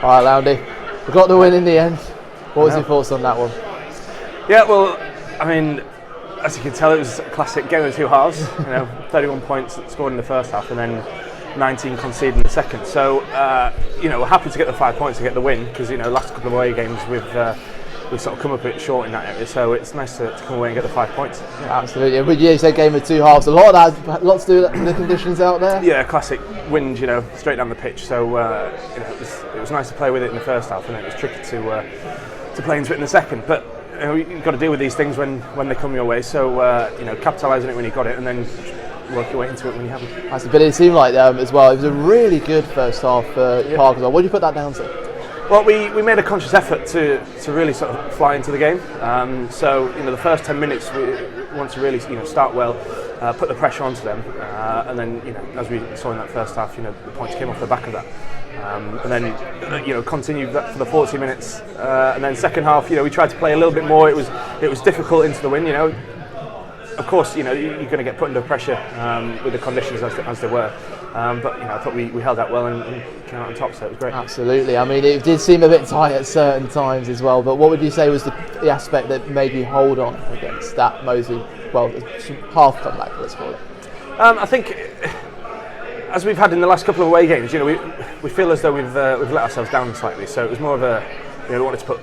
All right, Loundy, we got the win in the end. What was your thoughts on that one? Yeah, well, I mean, as you can tell, it was a classic game of two halves. 31 points scored in the first half, and then 19 conceded in the second. So, we're happy to get the 5 points and get the win because last couple of away games we've sort of come up a bit short in that area. So it's nice to come away and get the 5 points. Yeah, absolutely. And you said game of two halves. A lot of that had a lot to do with the conditions out there. Yeah, classic wind, straight down the pitch. So it was nice to play with it in the first half, and it was tricky to play into it in the second. But you've got to deal with these things when they come your way. So capitalise on it when you got it, and then work your way into it when you haven't. But it seemed like as well. It was a really good first half for Park as well. What do you put that down to? Well, we made a conscious effort to really sort of fly into the game. So the first 10 minutes we want to really start well, put the pressure onto them, and then as we saw in that first half, the points came off the back of that, and then continued that for the 40 minutes, and then second half we tried to play a little bit more. It was difficult into the win. Of course, you're going to get put under pressure with the conditions as they were. But I thought we held that well and came out on top, so it was great. Absolutely. I mean, it did seem a bit tight at certain times as well. But what would you say was the aspect that made you hold on against that Moseley, half comeback, let's call it? I think, as we've had in the last couple of away games, we feel as though we've let ourselves down slightly. So it was more of a we wanted to put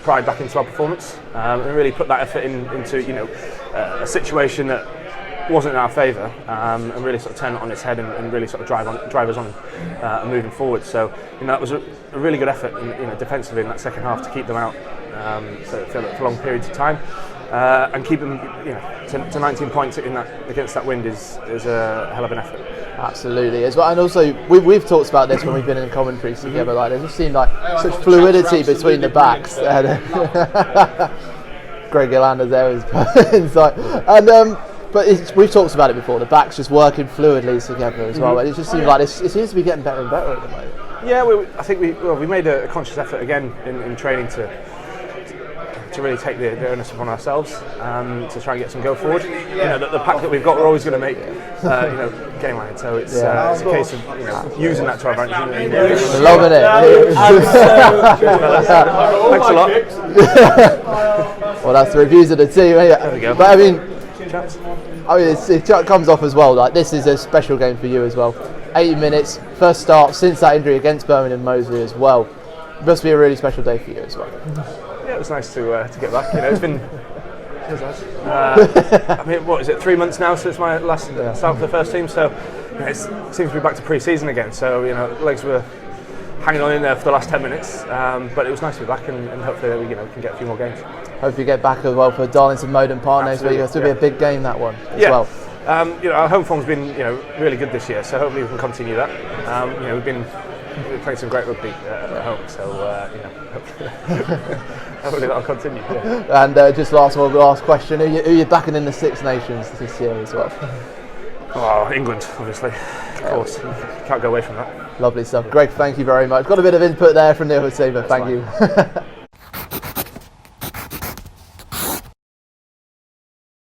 pride back into our performance and really put that effort into a situation that wasn't in our favour, and really sort of turn it on its head and really sort of drive us on and moving forward. So that was a really good effort defensively in that second half to keep them out for long periods of time, and keep them to 19 points against that wind is a hell of an effort. Absolutely, as well, and also we've talked about this when we've been in commentary together. Like there just seemed like such fluidity between the backs. Greg Lound there is inside, and but we've talked about it before. The backs just working fluidly together as well. It just seems like it seems to be getting better and better at the moment. Yeah, I think we made a conscious effort again in training to really take the onus upon ourselves to try and get some go forward. The pack that we've got, we're always going to make game line. So it's a case of using that to our advantage. Loving it. Thanks a lot. Well, that's the reviews of the team. There we go. But I mean, it comes off as well. Like this is a special game for you as well. 80 minutes, first start since that injury against Birmingham Moseley as well. It must be a really special day for you as well. Yeah, it was nice to get back. It's been. I mean, what is it? 3 months now since my last start for the first team. So it seems to be back to pre-season again. So legs were hanging on in there for the last 10 minutes. But it was nice to be back, and hopefully we can get a few more games. Hopefully you get back as well for Darlington Modern Partners, but it's going to be a big game, that one as well. Our home form's been really good this year, so hopefully we can continue that. We've been playing some great rugby at home, so hopefully that'll continue. Yeah. And just last question: who are you backing in the Six Nations this year as well? Oh, England, obviously. Of course, you can't go away from that. Lovely stuff. Greg, thank you very much. Got a bit of input there from the other team, but thank you.